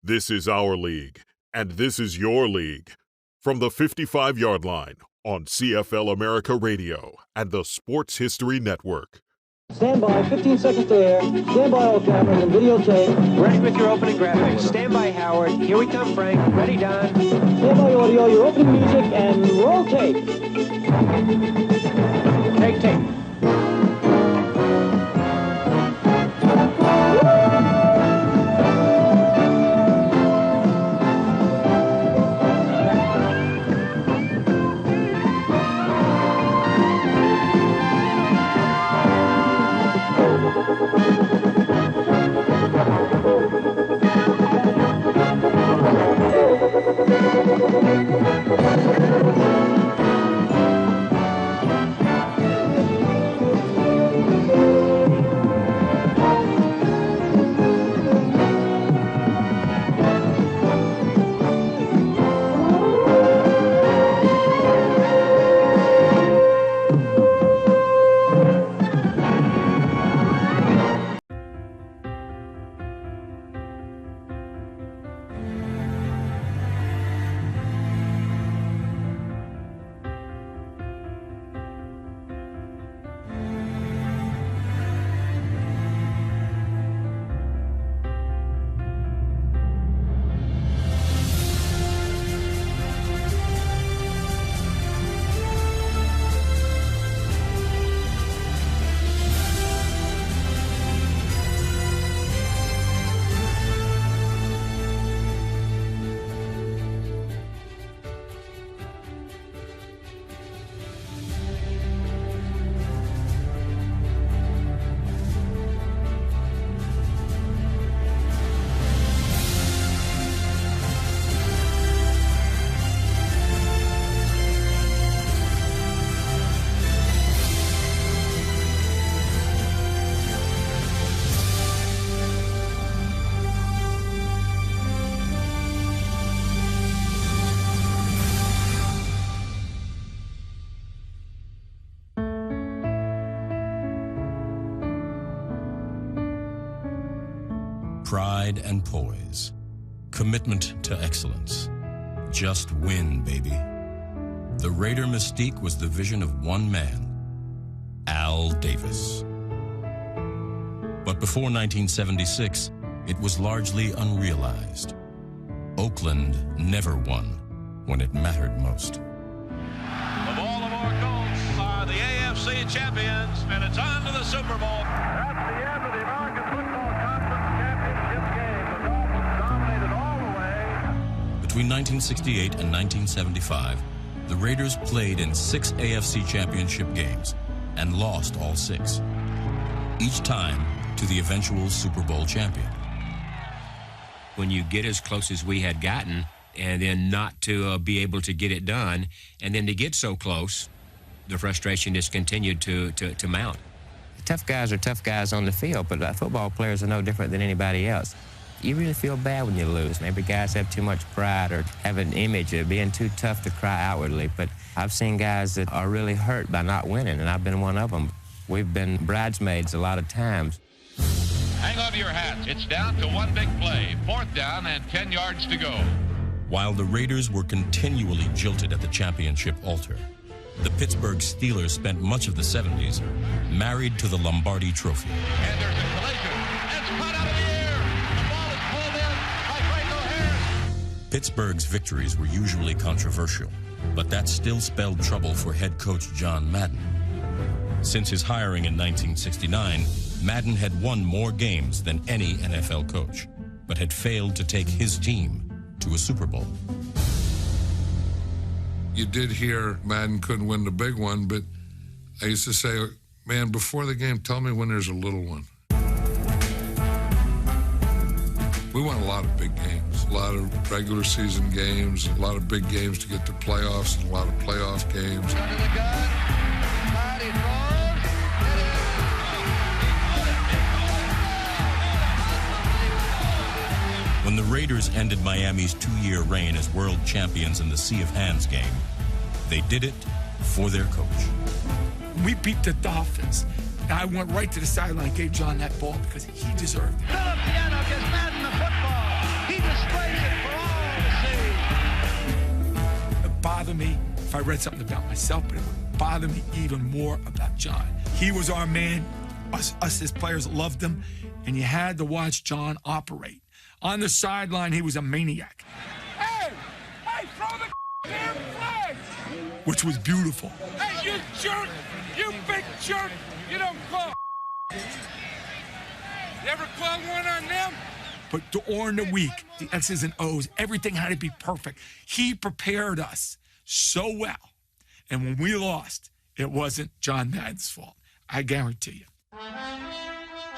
This is our league, and this is your league. From the 55-yard line on CFL America Radio and the Sports History Network. Stand by, 15 seconds to air. Stand by, all cameras and videotape. Ready with your opening graphics. Stand by, Howard. Here we come, Frank. Ready, Don. Stand by, audio, your opening music, and roll tape. Take tape. Pride and poise, commitment to excellence. Just win, baby. The Raider mystique was the vision of one man, Al Davis. But before 1976, it was largely unrealized. Oakland never won when it mattered most. The Baltimore Colts are the AFC champions, and it's on to the Super Bowl. That's the end of the American Football Conference Championship game. The Dolphins dominated all the way. Between 1968 and 1975, the Raiders played in 6 AFC championship games and lost all 6, each time to the eventual Super Bowl champion. When you get as close as we had gotten, and then not to be able to get it done, and then to get so close, the frustration just continued to mount. Tough guys are tough guys on the field, but football players are no different than anybody else. You really feel bad when you lose. Maybe guys have too much pride or have an image of being too tough to cry outwardly, but I've seen guys that are really hurt by not winning, and I've been one of them. We've been bridesmaids a lot of times. Hang on to your hats. It's down to one big play. 4th down and 10 yards to go. While the Raiders were continually jilted at the championship altar, the Pittsburgh Steelers spent much of the 70s married to the Lombardi Trophy. And there's a collision. It's caught out of the air. The ball is pulled in by Franco Harris. Pittsburgh's victories were usually controversial, but that still spelled trouble for head coach John Madden. Since his hiring in 1969, Madden had won more games than any NFL coach, but had failed to take his team to a Super Bowl. You did hear Madden couldn't win the big one, but I used to say, man, before the game, tell me when there's a little one. We won a lot of big games, a lot of regular season games, a lot of big games to get to playoffs, and a lot of playoff games. Under the gun. He throws. When the Raiders ended Miami's 2-year reign as world champions in the Sea of Hands game, they did it for their coach. We beat the Dolphins. I went right to the sideline, gave John that ball because he deserved it. Philip Piano gives Madden the football. He displays bother me if I read something about myself, but it would bother me even more about John. He was our man. Us as players loved him, and you had to watch John operate. On the sideline, he was a maniac. Hey, throw the damn flag! Which was beautiful. Hey, you jerk! You big jerk! You don't call. You ever call one on them? But during the week, the X's and O's, everything had to be perfect. He prepared us so well. And when we lost, it wasn't John Madden's fault. I guarantee you.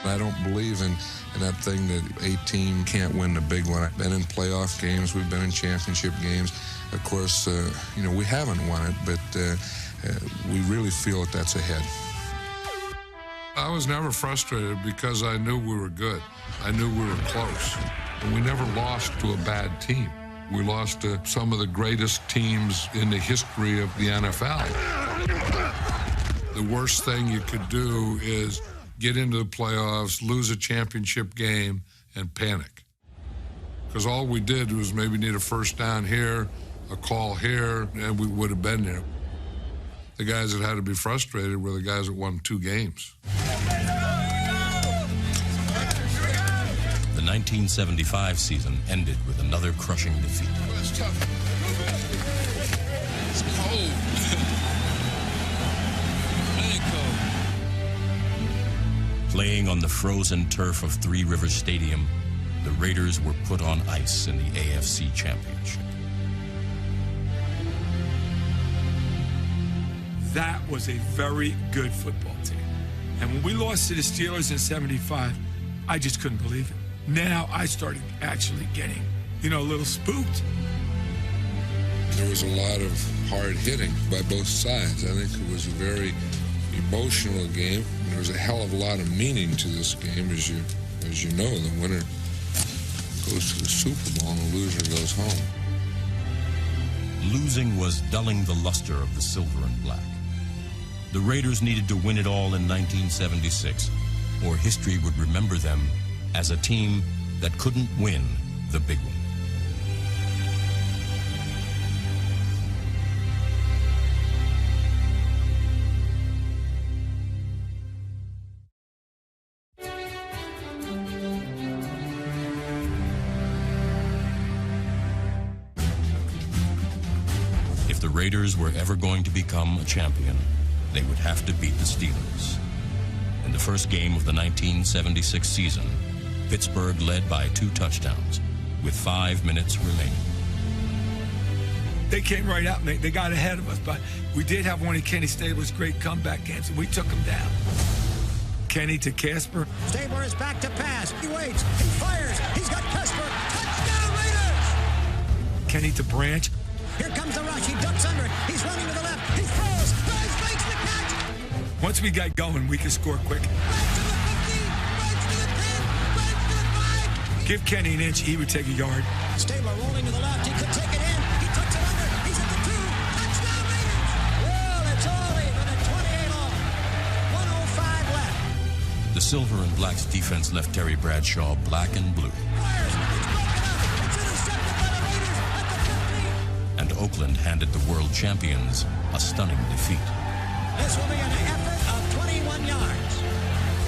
I don't believe in that thing that a team can't win the big one. I've been in playoff games. We've been in championship games. Of course, we haven't won it, but we really feel that that's ahead. I was never frustrated because I knew we were good. I knew we were close. And we never lost to a bad team. We lost to some of the greatest teams in the history of the NFL. The worst thing you could do is get into the playoffs, lose a championship game, and panic. Because all we did was maybe need a first down here, a call here, and we would have been there. The guys that had to be frustrated were the guys that won 2 games. The 1975 season ended with another crushing defeat. It's tough. It's cold. Playing on the frozen turf of Three Rivers Stadium, the Raiders were put on ice in the AFC Championship. That was a very good football team. And when we lost to the Steelers in '75, I just couldn't believe it. Now I started actually getting, a little spooked. There was a lot of hard hitting by both sides. I think it was a very emotional game. There was a hell of a lot of meaning to this game. As you know, the winner goes to the Super Bowl and the loser goes home. Losing was dulling the luster of the silver and black. The Raiders needed to win it all in 1976, or history would remember them as a team that couldn't win the big one. If the Raiders were ever going to become a champion, they would have to beat the Steelers. In the first game of the 1976 season, Pittsburgh led by 2 touchdowns with 5 minutes remaining. They came right out and they got ahead of us, but we did have one of Kenny Stabler's great comeback games, and we took them down. Kenny to Casper. Stabler is back to pass. He waits. He fires. He's got Casper. Touchdown, Raiders! Kenny to Branch. Here comes the rush. He ducks under it. He's running to the left. He throws. Branch makes the catch. Once we got going, we could score quick. Branch to the 15. Branch to the 10. Branch to the 5. Give Kenny an inch, he would take a yard. Stabler rolling to the left. He could take it in. He tucks it under. He's at the 2. Touchdown, Raiders! Well, it's all even at 28 all. 1:05 left. The Silver and Black's defense left Terry Bradshaw black and blue. Fires. It's broken up. It's intercepted by the Raiders at the 15. And Oakland handed the world champions a stunning defeat. This will be an effort of 21 yards.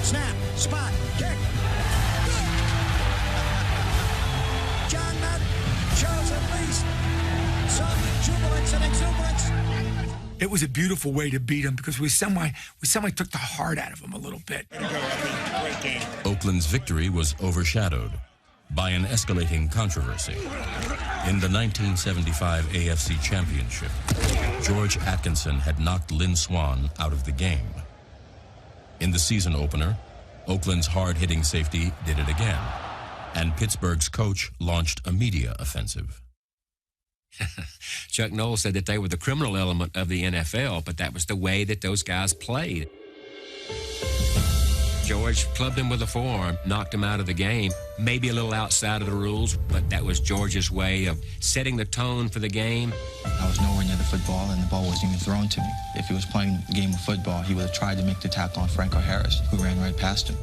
Snap, spot, kick. Good. John Madden shows at least some jubilance and exuberance. It was a beautiful way to beat him because we semi took the heart out of him a little bit. Great game. Oakland's victory was overshadowed by an escalating controversy. In the 1975 AFC Championship, George Atkinson had knocked Lynn Swann out of the game. In the season opener, Oakland's hard-hitting safety did it again, and Pittsburgh's coach launched a media offensive. Chuck Noll said that they were the criminal element of the NFL, but that was the way that those guys played. George clubbed him with a forearm, knocked him out of the game, maybe a little outside of the rules, but that was George's way of setting the tone for the game. I was nowhere near the football, and the ball wasn't even thrown to me. If he was playing a game of football, he would have tried to make the tackle on Franco Harris, who ran right past him.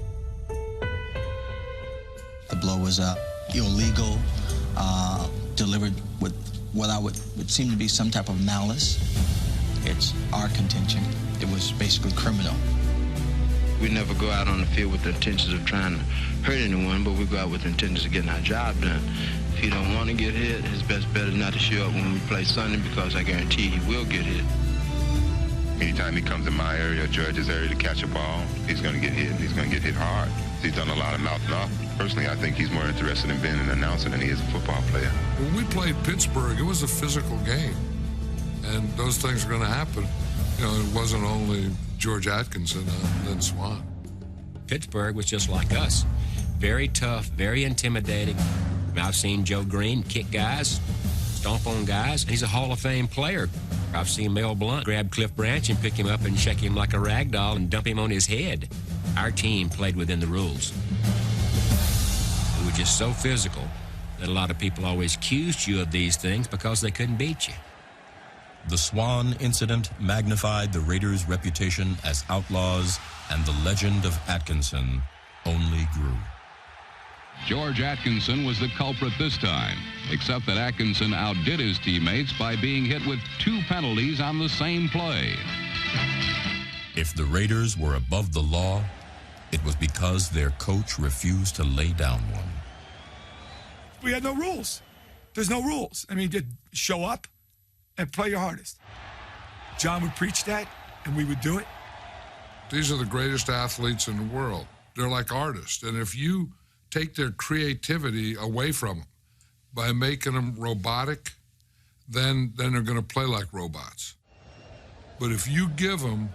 The blow was illegal, delivered with what would seem to be some type of malice. It's our contention. It was basically criminal. We never go out on the field with the intentions of trying to hurt anyone, but we go out with the intentions of getting our job done. If he don't want to get hit, his best bet is not to show up when we play Sunday, because I guarantee he will get hit. Anytime he comes in my area, George's area, to catch a ball, he's going to get hit, and he's going to get hit hard. He's done a lot of mouthing off. Personally, I think he's more interested in being an announcer than he is a football player. When we played Pittsburgh, it was a physical game, and those things are going to happen. You know, it wasn't only George Atkinson and then Swan. Pittsburgh was just like us. Very tough, very intimidating. I've seen Joe Green kick guys, stomp on guys, and he's a Hall of Fame player. I've seen Mel Blount grab Cliff Branch and pick him up and shake him like a rag doll and dump him on his head. Our team played within the rules. We were just so physical that a lot of people always accused you of these things because they couldn't beat you. The Swan incident magnified the Raiders' reputation as outlaws, and the legend of Atkinson only grew. George Atkinson was the culprit this time, except that Atkinson outdid his teammates by being hit with 2 penalties on the same play. If the Raiders were above the law, it was because their coach refused to lay down one. We had no rules. There's no rules. I mean, just show up and play your hardest. John would preach that, and we would do it. These are the greatest athletes in the world. They're like artists, and if you take their creativity away from them by making them robotic, then they're going to play like robots. But if you give them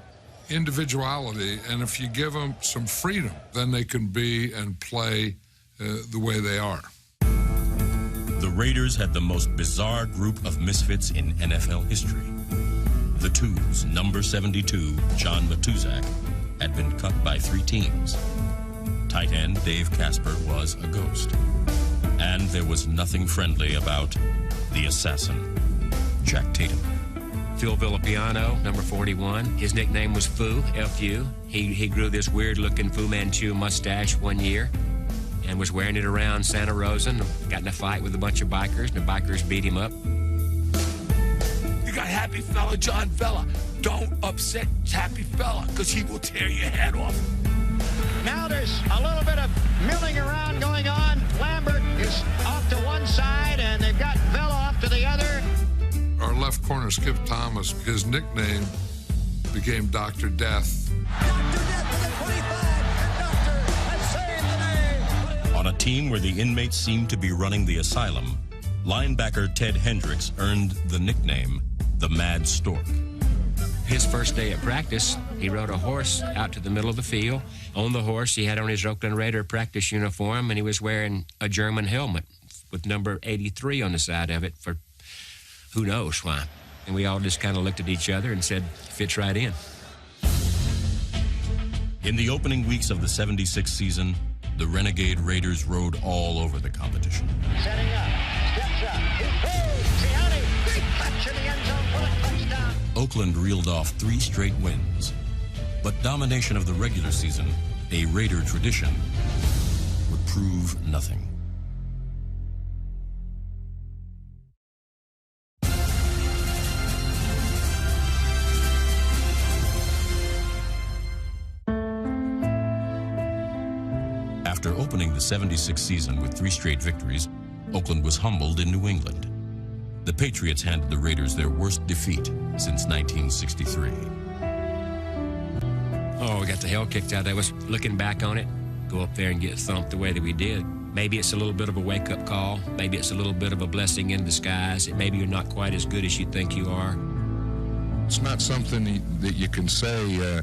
individuality, and if you give them some freedom, then they can be and play the way they are. The Raiders had the most bizarre group of misfits in NFL history. The Twos, number 72, John Madden, had been cut by 3 teams. Tight end Dave Casper was a ghost. And there was nothing friendly about the assassin, Jack Tatum. Phil Villapiano, number 41. His nickname was Fu, F-U. He grew this weird-looking Fu Manchu mustache one year and was wearing it around Santa Rosa and got in a fight with a bunch of bikers, and the bikers beat him up. You got Happy Fella, John Fella. Don't upset Happy Fella, because he will tear your head off. Now there's a little bit of milling around going on. Lambert is off to one side, and they've got Fella off to the other. Our left corner, Skip Thomas, his nickname became Dr. Death. Dr. Death at 25, and Doctor has saved the day. On a team where the inmates seemed to be running the asylum, linebacker Ted Hendricks earned the nickname the Mad Stork. His first day at practice, he rode a horse out to the middle of the field. On the horse, he had on his Oakland Raider practice uniform, and he was wearing a German helmet with number 83 on the side of it for who knows why. And we all just kind of looked at each other and said, fits right in. In the opening weeks of the 76 season, the Renegade Raiders rode all over the competition. Setting up, steps up, he throws, Siani, big catch in the end zone for a touchdown. Oakland reeled off 3 straight wins. But domination of the regular season, a Raider tradition, would prove nothing. After opening the 76 season with 3 straight victories, Oakland was humbled in New England. The Patriots handed the Raiders their worst defeat since 1963. Oh, we got the hell kicked out of us. Looking back on it, go up there and get thumped the way that we did. Maybe it's a little bit of a wake-up call. Maybe it's a little bit of a blessing in disguise. Maybe you're not quite as good as you think you are. It's not something that you can say,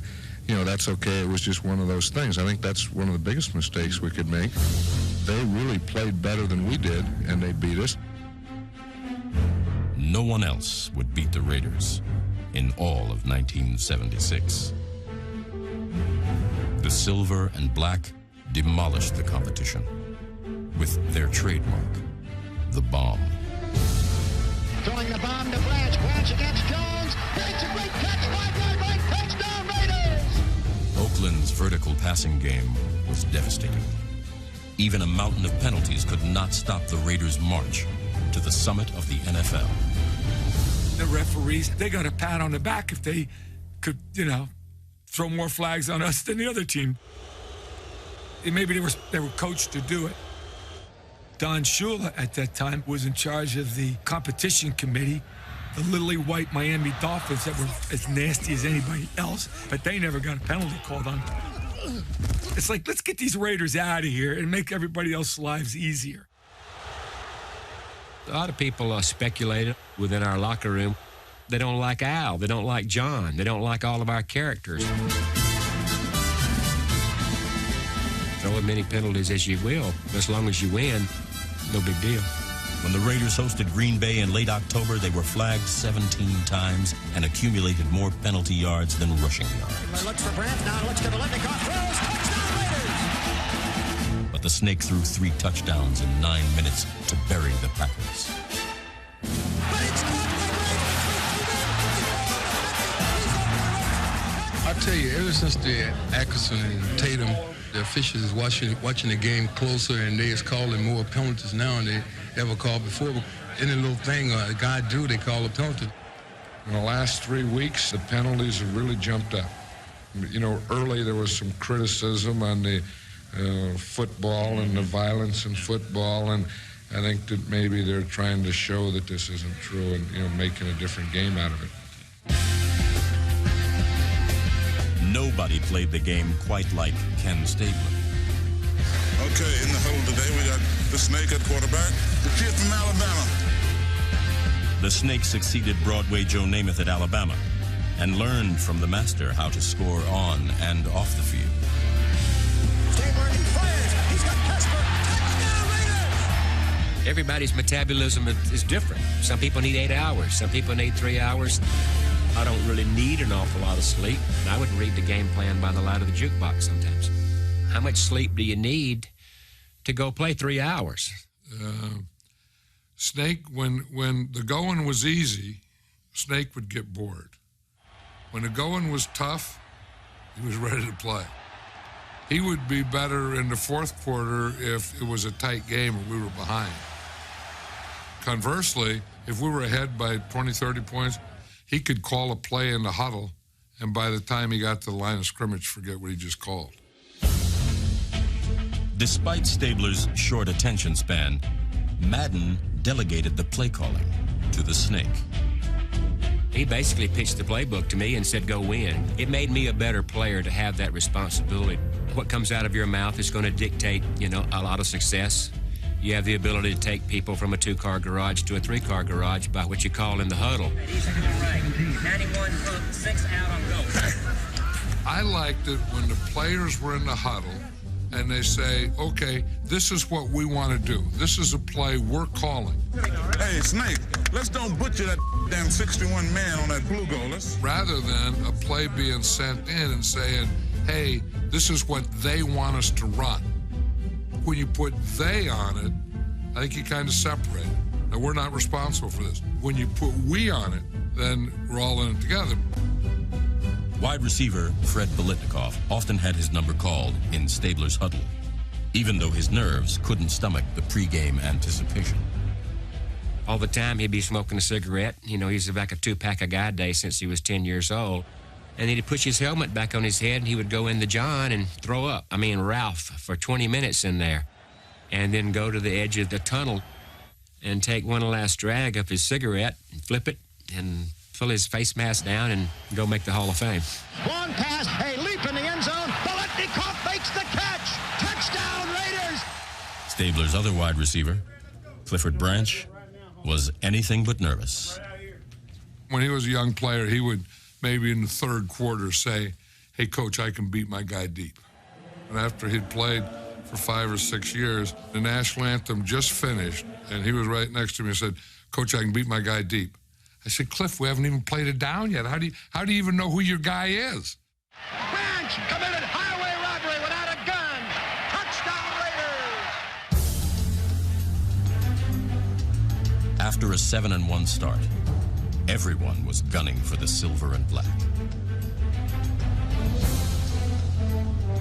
that's okay, it was just one of those things. I think that's one of the biggest mistakes we could make. They really played better than we did, and they beat us. No one else would beat the Raiders in all of 1976. The silver and black demolished the competition with their trademark, the bomb. Throwing the bomb to Blanche. Blanche against Jones. It's a great catch. 5-yard line. Touchdown, Raiders. Oakland's vertical passing game was devastating. Even a mountain of penalties could not stop the Raiders' march to the summit of the NFL. The referees, they got a pat on the back if they could, throw more flags on us than the other team. Maybe they were coached to do it. Don Shula at that time was in charge of the competition committee, the lily white Miami Dolphins that were as nasty as anybody else, but they never got a penalty called on. It's like, let's get these Raiders out of here and make everybody else's lives easier. A lot of people speculated within our locker room. They don't like Al. They don't like John. They don't like all of our characters. Throw as many penalties as you will. As long as you win, no big deal. When the Raiders hosted Green Bay in late October, they were flagged 17 times and accumulated more penalty yards than rushing yards. Looks for Brandt, now looks to Biletnikoff, throws, touchdown Raiders! But the Snake threw 3 touchdowns in 9 minutes to bury the Packers. I tell you, ever since the Atkinson and Tatum, the officials is watching the game closer, and they is calling more penalties now than they ever called before. Any little thing a guy do, they call a penalty. In the last 3 weeks, the penalties have really jumped up. Early there was some criticism on the football and the violence in football, and I think that maybe they're trying to show that this isn't true and, making a different game out of it. Nobody played the game quite like Ken Stabler. Okay, in the huddle today, we got the Snake at quarterback, the kid from Alabama. The Snake succeeded Broadway Joe Namath at Alabama and learned from the master how to score on and off the field. Stabler, he fires. He's got Casper. Touchdown Raiders! Everybody's metabolism is different. Some people need 8 hours. Some people need 3 hours. I don't really need an awful lot of sleep, and I would read the game plan by the light of the jukebox sometimes. How much sleep do you need to go play 3 hours? Snake, when the going was easy, Snake would get bored. When the going was tough, he was ready to play. He would be better in the fourth quarter if it was a tight game or we were behind. Conversely, if we were ahead by 20, 30 points, he could call a play in the huddle, and by the time he got to the line of scrimmage, forget what he just called. Despite Stabler's short attention span, Madden delegated the play calling to the Snake. He basically pitched the playbook to me and said, go win. It made me a better player to have that responsibility. What comes out of your mouth is going to dictate, a lot of success. You have the ability to take people from a 2-car garage to a 3-car garage by what you call in the huddle. 91 front, 6 out on goal. I liked it when the players were in the huddle and they say, okay, this is what we want to do. This is a play we're calling. Hey, Snake, let's don't butcher that damn 61 man on that blue goal. Rather than a play being sent in and saying, hey, this is what they want us to run. When you put they on it, I think you kind of separate it. Now, we're not responsible for this. When you put we on it, then we're all in it together. Wide receiver Fred Biletnikoff often had his number called in Stabler's huddle, even though his nerves couldn't stomach the pregame anticipation. All the time he'd be smoking a cigarette. He's like a 2-pack a guy a day since he was 10 years old. And he'd push his helmet back on his head, and he would go into John and throw up. Ralph, for 20 minutes in there. And then go to the edge of the tunnel and take one last drag of his cigarette and flip it and pull his face mask down and go make the Hall of Fame. One pass, a leap in the end zone. Biletnikoff makes the catch. Touchdown Raiders! Stabler's other wide receiver, Clifford Branch, was anything but nervous. When he was a young player, he would maybe in the third quarter say, hey, Coach, I can beat my guy deep. And after he'd played for 5 or 6 years, the national anthem just finished, and he was right next to me and said, Coach, I can beat my guy deep. I said, Cliff, we haven't even played it down yet. How do you even know who your guy is? Branch committed highway robbery without a gun. Touchdown Raiders! After a 7-1 start, everyone was gunning for the silver and black.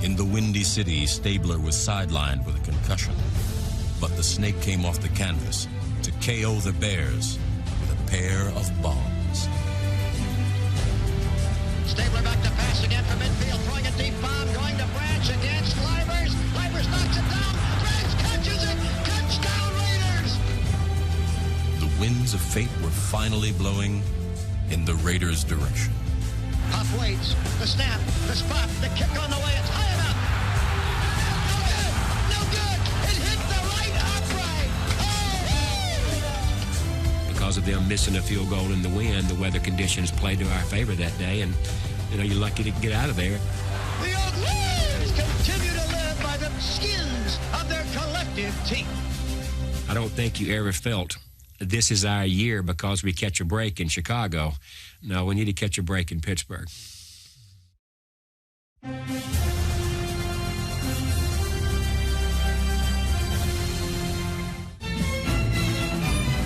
In the Windy City, Stabler was sidelined with a concussion, but the Snake came off the canvas to KO the Bears with a pair of bombs. Stabler back to pass again from midfield, throwing a deep bomb, going to Branch against Livers. Livers knocks it down. Branch catches it. Touchdown Raiders! The winds of fate were finally blowing in the Raiders' direction. Huff waits. The snap, the spot, the kick on the way. It's high enough. No good. It hit the right upright. Because of them missing a field goal in the wind, the weather conditions played to our favor that day, and you're lucky to get out of there. The Oakland Raiders continue to live by the skins of their collective team. I don't think you ever felt this is our year because we catch a break in Chicago. No, we need to catch a break in Pittsburgh.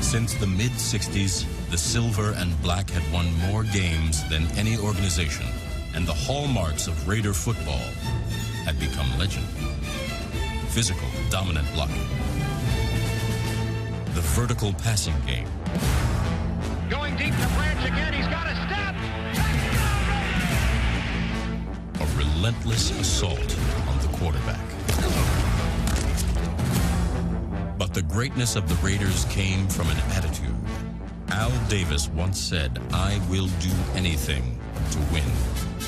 Since the mid-60s, the Silver and Black had won more games than any organization, and the hallmarks of Raider football had become legend. Physical, dominant blocking. The vertical passing game. Going deep to Branch again. He's got a step. A relentless assault on the quarterback. But the greatness of the Raiders came from an attitude. Al Davis once said, "I will do anything to win."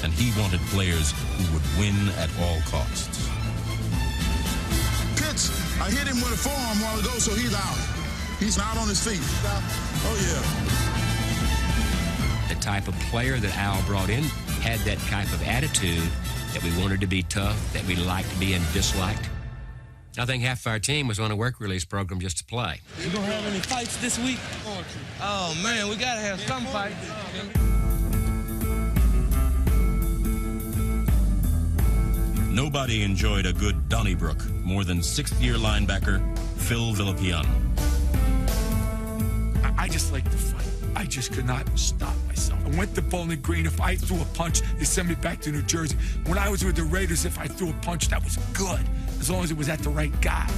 And he wanted players who would win at all costs. Pitch, I hit him with a forearm a while ago, so he's out. He's not on his feet. Oh, yeah. The type of player that Al brought in had that type of attitude that we wanted to be tough, that we liked being disliked. I think half of our team was on a work release program just to play. You gonna have any fights this week? Oh, man, we gotta have some fights. Nobody enjoyed a good Donnybrook more than sixth-year linebacker Phil Viletnikoff. I just like to fight. I just could not stop myself. I went to Bowling Green. If I threw a punch, they sent me back to New Jersey. When I was with the Raiders, if I threw a punch, that was good, as long as it was at the right guy.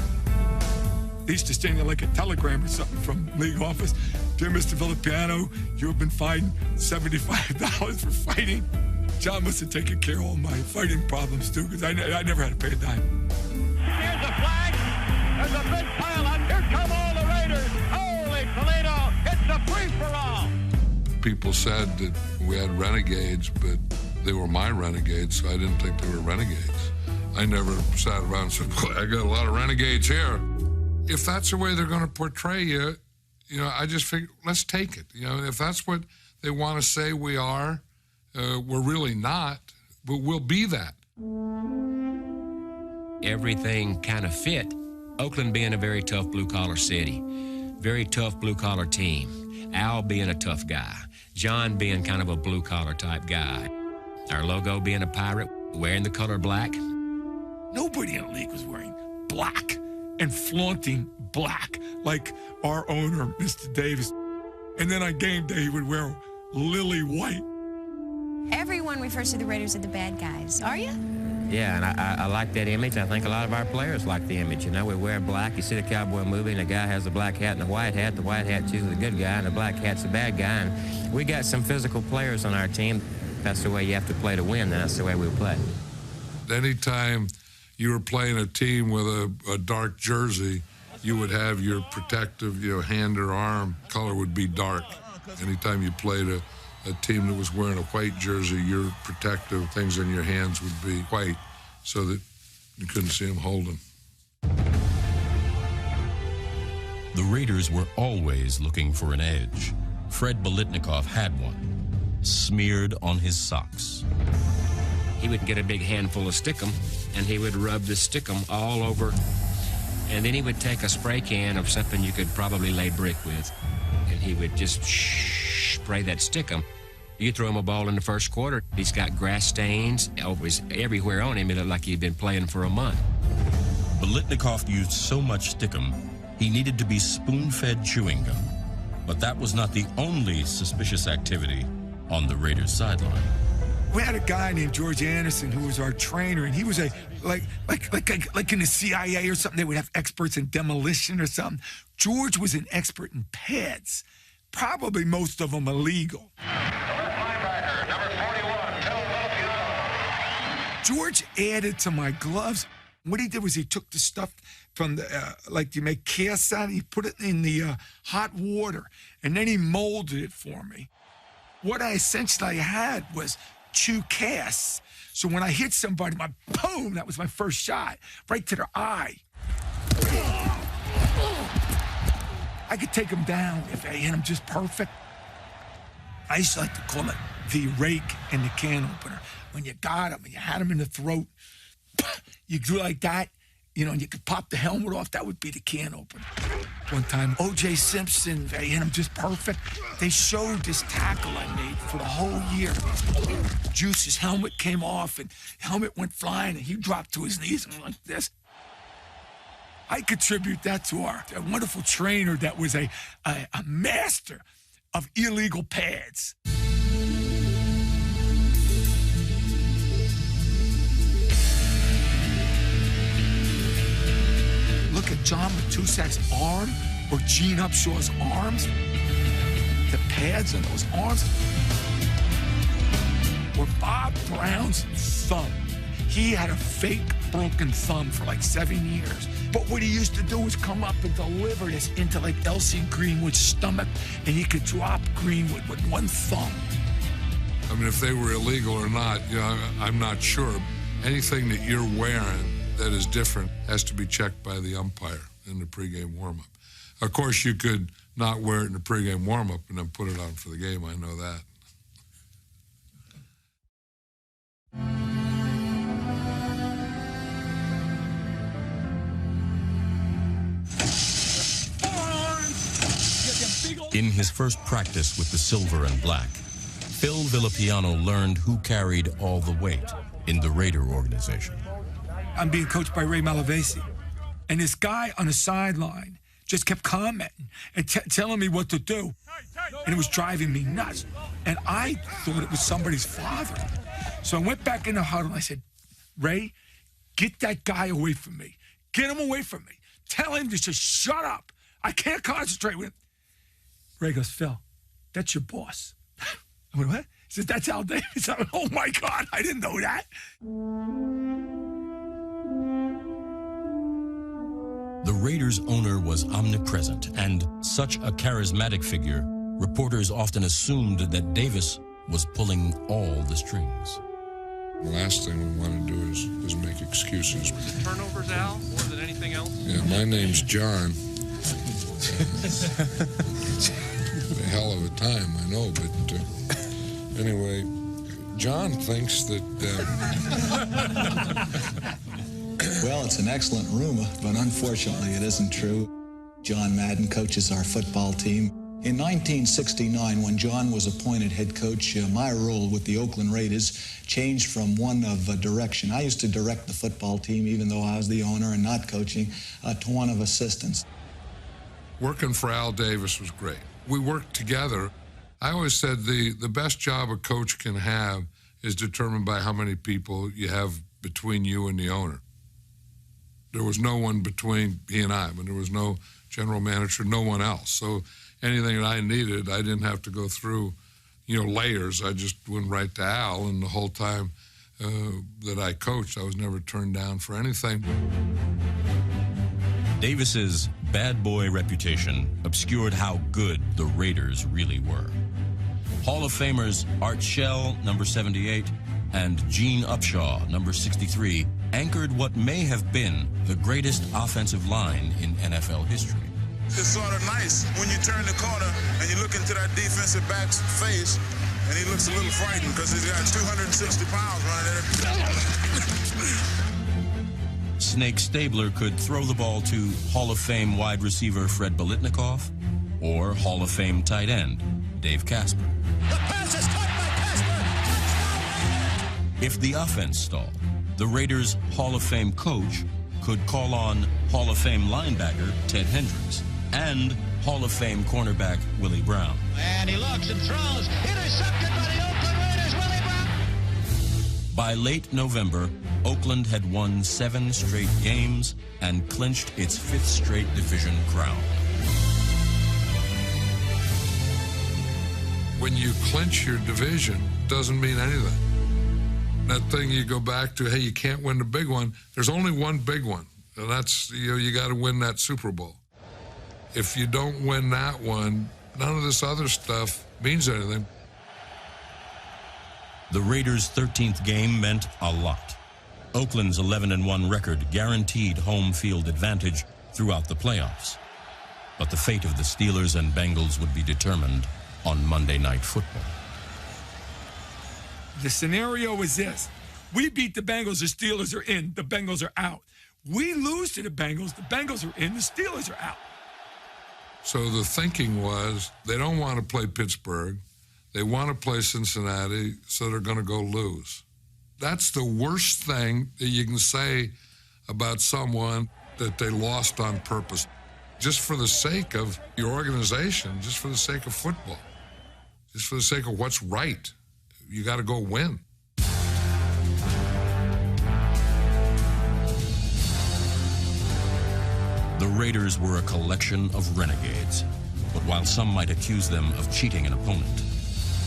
They used to send you like a telegram or something from league office. "Dear Mr. Viletnikoff, you have been fined $75 for fighting." John must have taken care of all my fighting problems, too, because I never had to pay a dime. Here's a flag. There's a big pile-up. Here come all the Raiders. Holy Toledo. It's a free-for-all. People said that we had renegades, but they were my renegades, so I didn't think they were renegades. I never sat around and said, "Well, I got a lot of renegades here." If that's the way they're going to portray you, I just figure, let's take it. If that's what they want to say we are, we're really not, but we'll be that. Everything kind of fit. Oakland being a very tough blue-collar city, very tough blue-collar team. Al being a tough guy, John being kind of a blue-collar type guy. Our logo being a pirate, wearing the color black. Nobody in the league was wearing black and flaunting black like our owner, Mr. Davis. And then on game day, he would wear lily white. Everyone refers to the Raiders as the bad guys. Are you? Yeah, and I like that image. I think a lot of our players like the image. We wear black. You see the cowboy movie, and the guy has a black hat and a white hat. The white hat's usually the good guy, and the black hat's the bad guy. And we got some physical players on our team. That's the way you have to play to win, and that's the way we play. Anytime you were playing a team with a dark jersey, you would have your protective, hand or arm color would be dark. Anytime you played a team that was wearing a white jersey, your protective things in your hands would be white so that you couldn't see them hold them. The Raiders were always looking for an edge. Fred Biletnikoff had one, smeared on his socks. He would get a big handful of stickum, and he would rub the stickum all over. And then he would take a spray can of something you could probably lay brick with, and he would just spray that stickum. You throw him a ball in the first quarter, he's got grass stains everywhere on him. It looked like he'd been playing for a month. Biletnikoff used so much stickum, he needed to be spoon-fed chewing gum. But that was not the only suspicious activity on the Raiders' sideline. We had a guy named George Anderson who was our trainer, and he was like in the CIA or something. They would have experts in demolition or something. George was an expert in pads, probably most of them illegal. George added to my gloves. What he did was he took the stuff from the, like you make casts out, he put it in the hot water, and then he molded it for me. What I essentially had was 2 casts. So when I hit somebody, boom, that was my first shot, right to their eye. I could take them down if I hit them just perfect. I used to like to call it the rake and the can opener. When you got them and you had them in the throat, you do like that, you know, and you could pop the helmet off, that would be the can opener. One time, O.J. Simpson, they hit him just perfect. They showed this tackle I made for the whole year. Juice's helmet came off, and helmet went flying, and he dropped to his knees and went like this. I contribute that to our wonderful trainer that was a master of illegal pads. Look at John Matusak's arm or Gene Upshaw's arms. The pads on those arms. Or Bob Brown's thumb. He had a fake broken thumb for like 7 years. But what he used to do was come up and deliver this into like Elsie Greenwood's stomach, and he could drop Greenwood with one thumb. I mean, if they were illegal or not, you know, I'm not sure. Anything that you're wearing that is different has to be checked by the umpire in the pregame warm-up. Of course, you could not wear it in the pregame warm-up and then put it on for the game. I know that. In his first practice with the silver and black, Phil Villapiano learned who carried all the weight in the Raider organization. I'm being coached by Ray Malavasi, and this guy on the sideline just kept commenting and telling me what to do, and it was driving me nuts. And I thought it was somebody's father. So I went back in the huddle and I said, Ray, get that guy away from me. Get him away from me. Tell him to just shut up. I can't concentrate with him. Ray goes, Phil, that's your boss. I went, what? He says, that's Al Davis. I went, oh my God, I didn't know that. The Raiders' owner was omnipresent and such a charismatic figure, reporters often assumed that Davis was pulling all the strings. The last thing we want to do is make excuses. Was it turnovers, Al, more than anything else? Yeah, my name's John. A hell of a time, I know, but anyway, John thinks that... Well, it's an excellent rumor, but unfortunately it isn't true. John Madden coaches our football team. In 1969, when John was appointed head coach, my role with the Oakland Raiders changed from one of direction. I used to direct the football team, even though I was the owner and not coaching, to one of assistants. Working for Al Davis was great. We worked together. I always said the best job a coach can have is determined by how many people you have between you and the owner. There was no one between he and I. I mean, there was no general manager, no one else. So anything that I needed, I didn't have to go through, layers. I just went right to Al, and the whole time that I coached, I was never turned down for anything. Davis's bad boy reputation obscured how good the Raiders really were. Hall of Famers Art Shell, number 78, and Gene Upshaw, number 63, anchored what may have been the greatest offensive line in NFL history. It's sort of nice when you turn the corner and you look into that defensive back's face, and he looks a little frightened because he's got 260 pounds running there. Snake Stabler could throw the ball to Hall of Fame wide receiver Fred Biletnikoff or Hall of Fame tight end Dave Casper. The pass is caught by Casper. If the offense stalled, the Raiders' Hall of Fame coach could call on Hall of Fame linebacker Ted Hendricks and Hall of Fame cornerback Willie Brown. And he looks and throws. Intercepted by the Oakland Raiders, Willie Brown. By late November, Oakland had won 7 straight games and clinched its 5th straight division crown. When you clinch your division, doesn't mean anything. That thing you go back to, hey, you can't win the big one. There's only one big one, and that's, you got to win that Super Bowl. If you don't win that one, none of this other stuff means anything. The Raiders' 13th game meant a lot. Oakland's 11-1 record guaranteed home field advantage throughout the playoffs. But the fate of the Steelers and Bengals would be determined on Monday Night Football. The scenario is this. We beat the Bengals, the Steelers are in, the Bengals are out. We lose to the Bengals are in, the Steelers are out. So the thinking was they don't want to play Pittsburgh. They want to play Cincinnati, so they're going to go lose. That's the worst thing that you can say about someone, that they lost on purpose. Just for the sake of your organization, just for the sake of football, just for the sake of what's right. You got to go win. The Raiders were a collection of renegades, but while some might accuse them of cheating an opponent,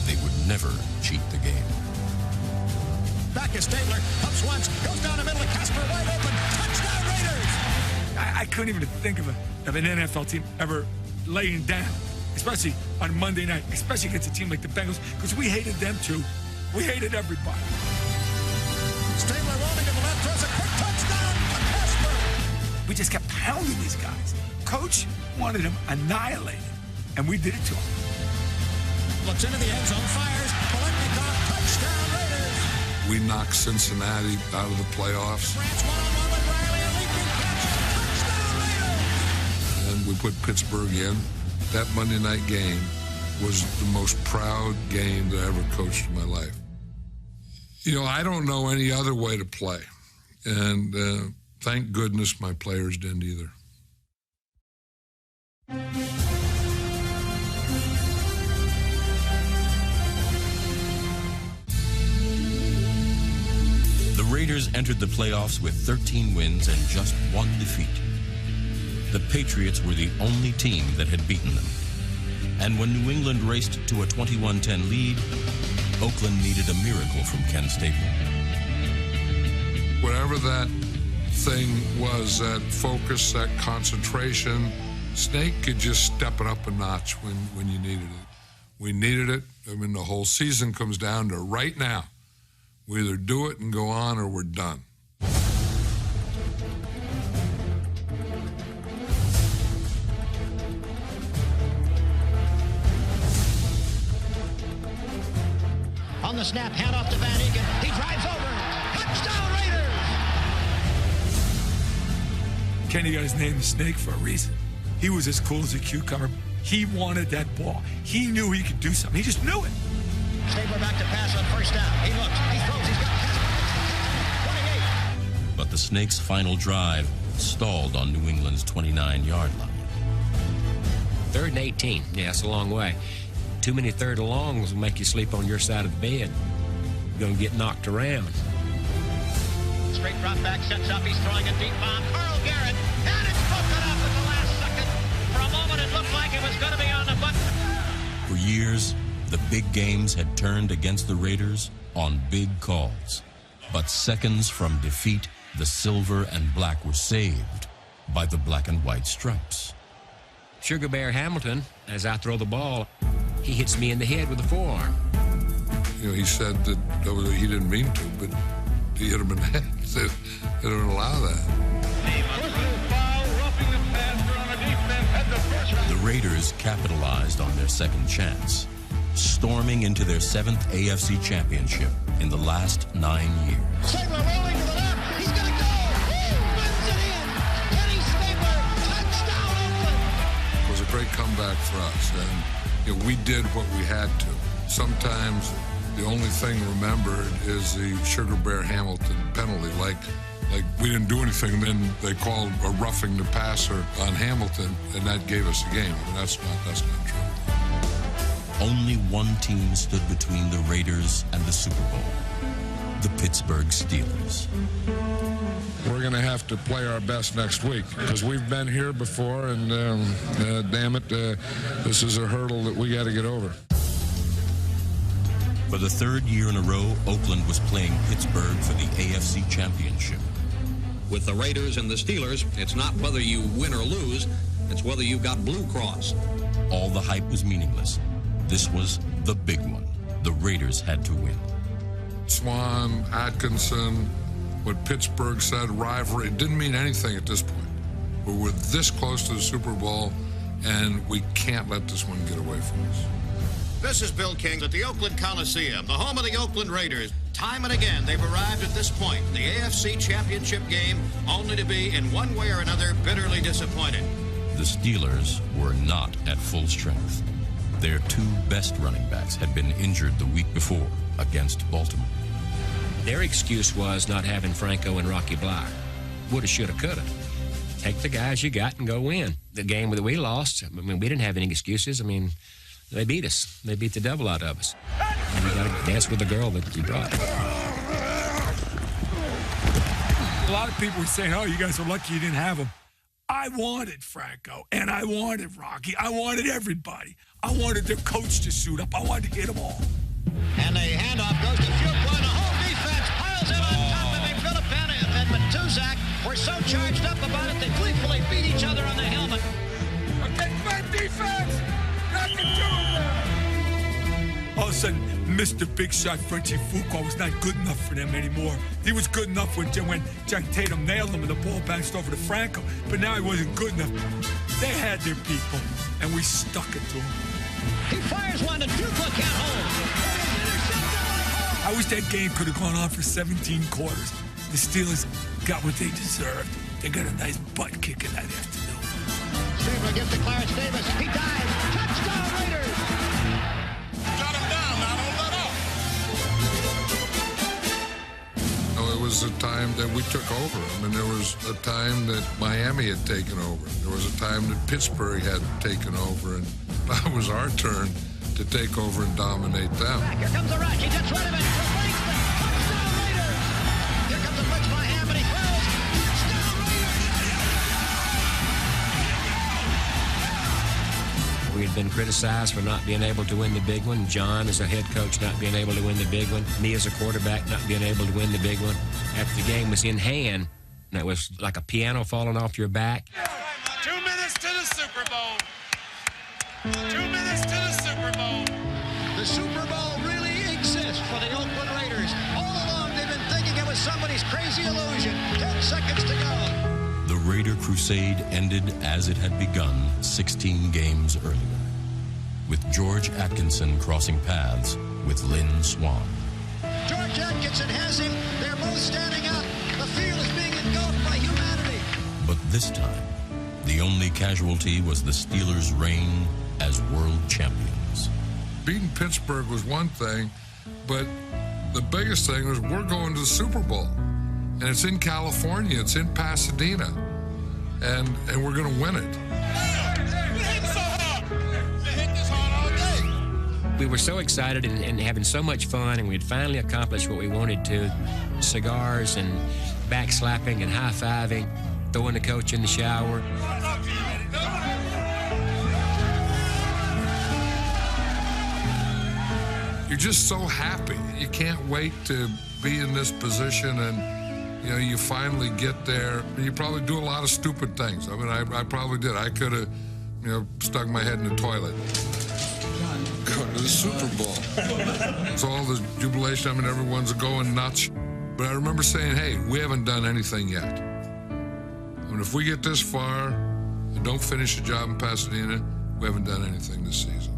they would never cheat the game. Back is Stabler, ups once, goes down the middle of Casper, wide open, touchdown Raiders! I couldn't even think of an NFL team ever laying down, especially on Monday night, especially against a team like the Bengals, because we hated them too. We hated everybody. Stabler rolling to the left, throws a quick touchdown to Casper! We just kept pounding these guys. Coach wanted them annihilated, and we did it to him. Looks into the end zone, fires, Biletnikoff, touchdown Raiders! We knocked Cincinnati out of the playoffs. Branch one-on-one with Riley, a leaping catch, touchdown Raiders! And we put Pittsburgh in. That Monday night game was the most proud game that I ever coached in my life. You know, I don't know any other way to play. And thank goodness my players didn't either. The Raiders entered the playoffs with 13 wins and just 1 defeat. The Patriots were the only team that had beaten them. And when New England raced to a 21-10 lead, Oakland needed a miracle from Ken Stabler. Whatever that thing was, that focus, that concentration, Snake could just step it up a notch when you needed it. We needed it. I mean, the whole season comes down to right now. We either do it and go on or we're done. On the snap, hand off to Van Eeken. He drives over. Touchdown Raiders! Kenny got his name the Snake for a reason. He was as cool as a cucumber. He wanted that ball. He knew he could do something. He just knew it. Stabler back to pass on first down. He looks, he throws, he's got Casper. 28. But the Snake's final drive stalled on New England's 29-yard line. 3rd and 18. Yeah, that's a long way. Too many third and longs will make you sleep on your side of the bed. You're going to get knocked around. Straight drop back, sets up, he's throwing a deep bomb. Carl Garrett, and it's broken up at the last second. For a moment, it looked like it was going to be on the button. For years, the big games had turned against the Raiders on big calls. But seconds from defeat, the silver and black were saved by the black and white stripes. Sugar Bear Hamilton, as I throw the ball, he hits me in the head with a forearm. You know, he said that he didn't mean to, but he hit him in the head. They don't allow that. The Raiders capitalized on their second chance, storming into their 7th AFC championship in the last 9 years. Stabler rolling to the left, he's going to go! He wins it in! Kenny Stabler, touchdown Oakland! It was a great comeback for us, and you know, we did what we had to. Sometimes the only thing remembered is the Sugar Bear Hamilton penalty, like we didn't do anything, then they called a roughing the passer on Hamilton, and that gave us the game. I mean, that's not true. Only one team stood between the Raiders and the Super Bowl. the Pittsburgh Steelers. We're going to have to play our best next week because we've been here before, and damn it, this is a hurdle that we got to get over. For the third year in a row, Oakland was playing Pittsburgh for the AFC Championship. With the Raiders and the Steelers, it's not whether you win or lose, it's whether you've got Blue Cross. All the hype was meaningless. This was the big one. The Raiders had to win. Swan, Atkinson, what Pittsburgh said, rivalry, it didn't mean anything at this point. But we're this close to the Super Bowl, and we can't let this one get away from us. This is Bill King at the Oakland Coliseum, the home of the Oakland Raiders. Time and again, they've arrived at this point, the AFC Championship game, only to be, in one way or another, bitterly disappointed. The Steelers were not at full strength. Their two best running backs had been injured the week before against Baltimore. Their excuse was not having Franco and Rocky Bleier. Woulda, shoulda, coulda. Take the guys you got and go win. The game that we lost, I mean, we didn't have any excuses. I mean, they beat us. They beat the devil out of us. And you got to dance with the girl that you brought. A lot of people were saying, oh, you guys are lucky you didn't have him. I wanted Franco, and I wanted Rocky. I wanted everybody. I wanted their coach to suit up. I wanted to hit them all. And the handoff goes to Fuqua, and the whole defense piles in on top of him. Phillip and Matuzak were so charged up about it, they gleefully beat each other on the helmet. Okay, great defense! Nothing to it. All of a sudden, Mr. Big Shot Frenchie Fuqua was not good enough for them anymore. He was good enough when Jack Tatum nailed him and the ball bounced over to Franco, but now he wasn't good enough. They had their people, and we stuck it to him. He fires one, and Fuqua can't hold. I wish that game could have gone on for 17 quarters. The Steelers got what they deserved. They got a nice butt kick in that afternoon. Steve gives to Clarence Davis. He dives. Touchdown, Raiders! Got him down. Now don't let up. It was a time that we took over. I mean, there was a time that Miami had taken over. There was a time that Pittsburgh had taken over, and that was our turn to take over and dominate them. Here comes the rush. He gets rid of it. Touchdown, Raiders! Here comes the blitz by Ham, and he throws. Touchdown, Raiders! We had been criticized for not being able to win the big one. John, as a head coach, not being able to win the big one. Me, as a quarterback, not being able to win the big one. After the game was in hand, and it was like a piano falling off your back. 2 minutes to the Super Bowl. 2 minutes to the Super Bowl. The Super Bowl really exists for the Oakland Raiders. All along, they've been thinking it was somebody's crazy illusion. 10 seconds to go. The Raider crusade ended as it had begun 16 games earlier, with George Atkinson crossing paths with Lynn Swan. George Atkinson has him. They're both standing up. The field is being engulfed by humanity. But this time, the only casualty was the Steelers' reign as world champions. Beating Pittsburgh was one thing, but the biggest thing was we're going to the Super Bowl. And it's in California, it's in Pasadena, and we're going to win it. We were so excited and having so much fun, and we had finally accomplished what we wanted to. Cigars and backslapping and high-fiving, throwing the coach in the shower. You're just so happy. You can't wait to be in this position, and you finally get there. You probably do a lot of stupid things. I mean, I probably did. I could have, stuck my head in the toilet. Going to the Super Bowl. It's all the jubilation. I mean, everyone's going nuts. But I remember saying, hey, we haven't done anything yet. I mean, if we get this far and don't finish the job in Pasadena, we haven't done anything this season.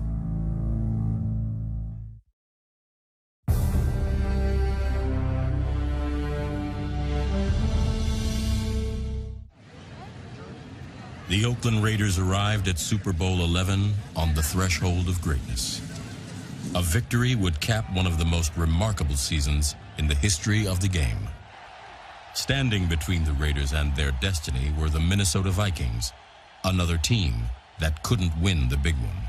The Oakland Raiders arrived at Super Bowl 11 on the threshold of greatness. A victory would cap one of the most remarkable seasons in the history of the game. Standing between the Raiders and their destiny were the Minnesota Vikings, another team that couldn't win the big one.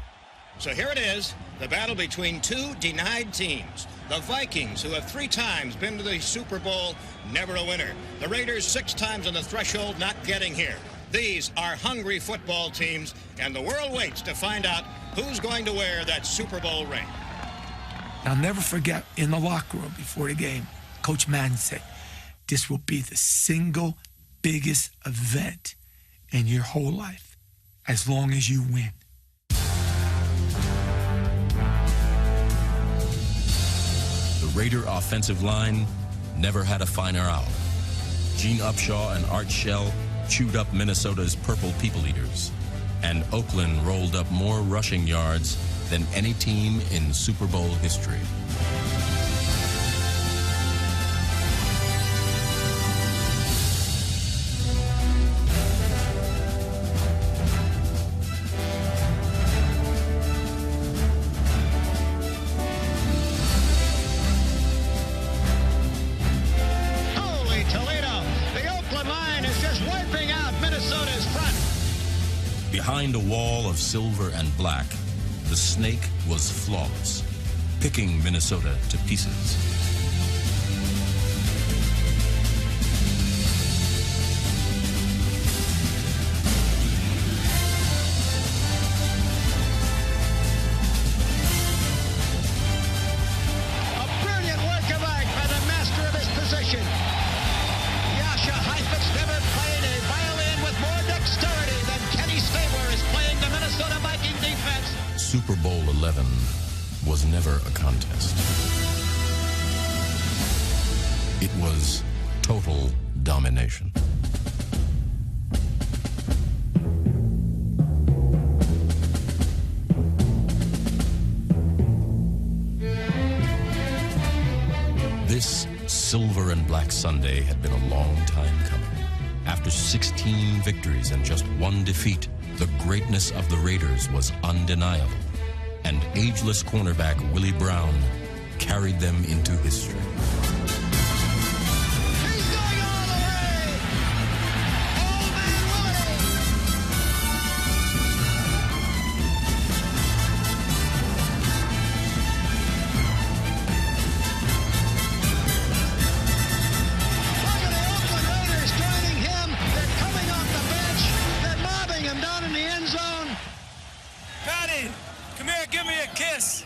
So here it is, the battle between two denied teams. The Vikings, who have 3 times been to the Super Bowl, never a winner. The Raiders 6 times on the threshold, not getting here. These are hungry football teams, and the world waits to find out who's going to wear that Super Bowl ring. I'll never forget, in the locker room before the game, Coach Madden said, this will be the single biggest event in your whole life, as long as you win. The Raider offensive line never had a finer hour. Gene Upshaw and Art Shell chewed up Minnesota's purple people eaters, and Oakland rolled up more rushing yards than any team in Super Bowl history. Behind a wall of silver and black, the snake was flawless, picking Minnesota to pieces. A brilliant work of art by the master of his position. Yasha Heifetz never played a violin with more dexterity than Kenny Stabler is playing the Minnesota Viking defense. Super Bowl 11 was never a contest. It was total domination. This silver and black Sunday had been a long time coming. After 16 victories and just 1 defeat, the greatness of the Raiders was undeniable, and ageless cornerback Willie Brown carried them into history. Come here, give me a kiss.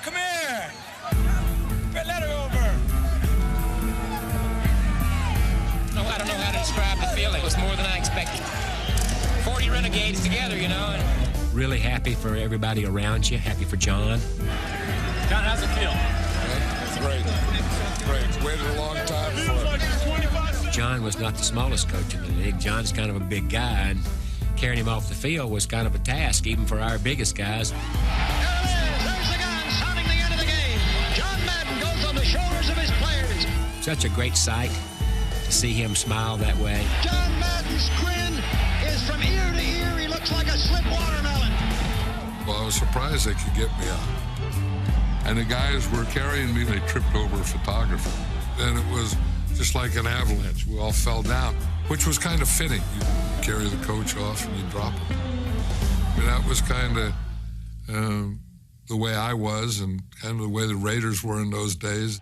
Come here. Let her over. Oh, I don't know how to describe the feeling. It was more than I expected. 40 renegades together, you know. And really happy for everybody around you. Happy for John. John, how's it feel? It's great. Great. Waited a long time for it. John was not the smallest coach in the league. John's kind of a big guy, and carrying him off the field was kind of a task, even for our biggest guys. There it is. There's the gun sounding the end of the game. John Madden goes on the shoulders of his players. Such a great sight to see him smile that way. John Madden's grin is from ear to ear. He looks like a slipped watermelon. Well, I was surprised they could get me out. And the guys were carrying me. They tripped over a photographer. And it was just like an avalanche. We all fell down, which was kind of fitting. You carry the coach off and you drop him. I mean, that was kind of the way I was and kind of the way the Raiders were in those days.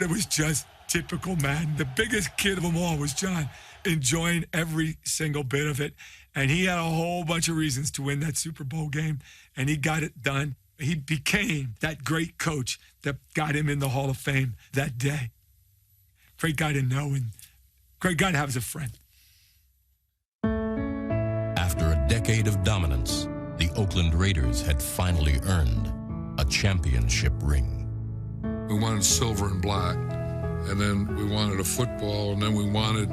It was just typical Madden. The biggest kid of them all was John, enjoying every single bit of it. And he had a whole bunch of reasons to win that Super Bowl game, and he got it done. He became that great coach that got him in the Hall of Fame that day. Great guy to know and great guy to have as a friend. After a decade of dominance, the Oakland Raiders had finally earned a championship ring. We wanted silver and black, and then we wanted a football, and then we wanted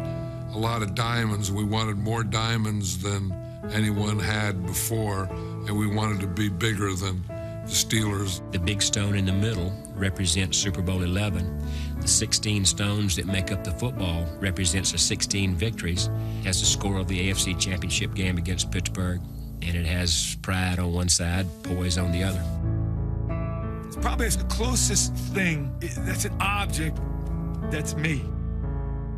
a lot of diamonds. We wanted more diamonds than anyone had before, and we wanted to be bigger than the Steelers. The big stone in the middle represents Super Bowl 11. The 16 stones that make up the football represents the 16 victories. It has the score of the AFC Championship game against Pittsburgh, and it has pride on one side, poise on the other. It's probably the closest thing that's an object that's me.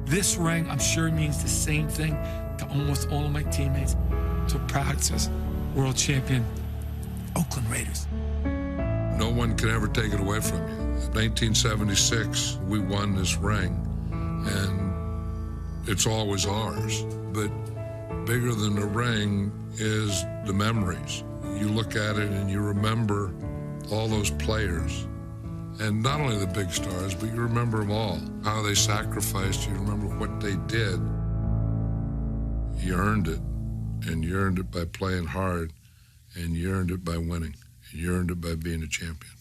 This ring, I'm sure, means the same thing to almost all of my teammates. So proud it says world champion Oakland Raiders. No one can ever take it away from you. In 1976, we won this ring, and it's always ours. But bigger than the ring is the memories. You look at it and you remember all those players. And not only the big stars, but you remember them all. How they sacrificed, you remember what they did. You earned it, and you earned it by playing hard, and you earned it by winning, and you earned it by being a champion.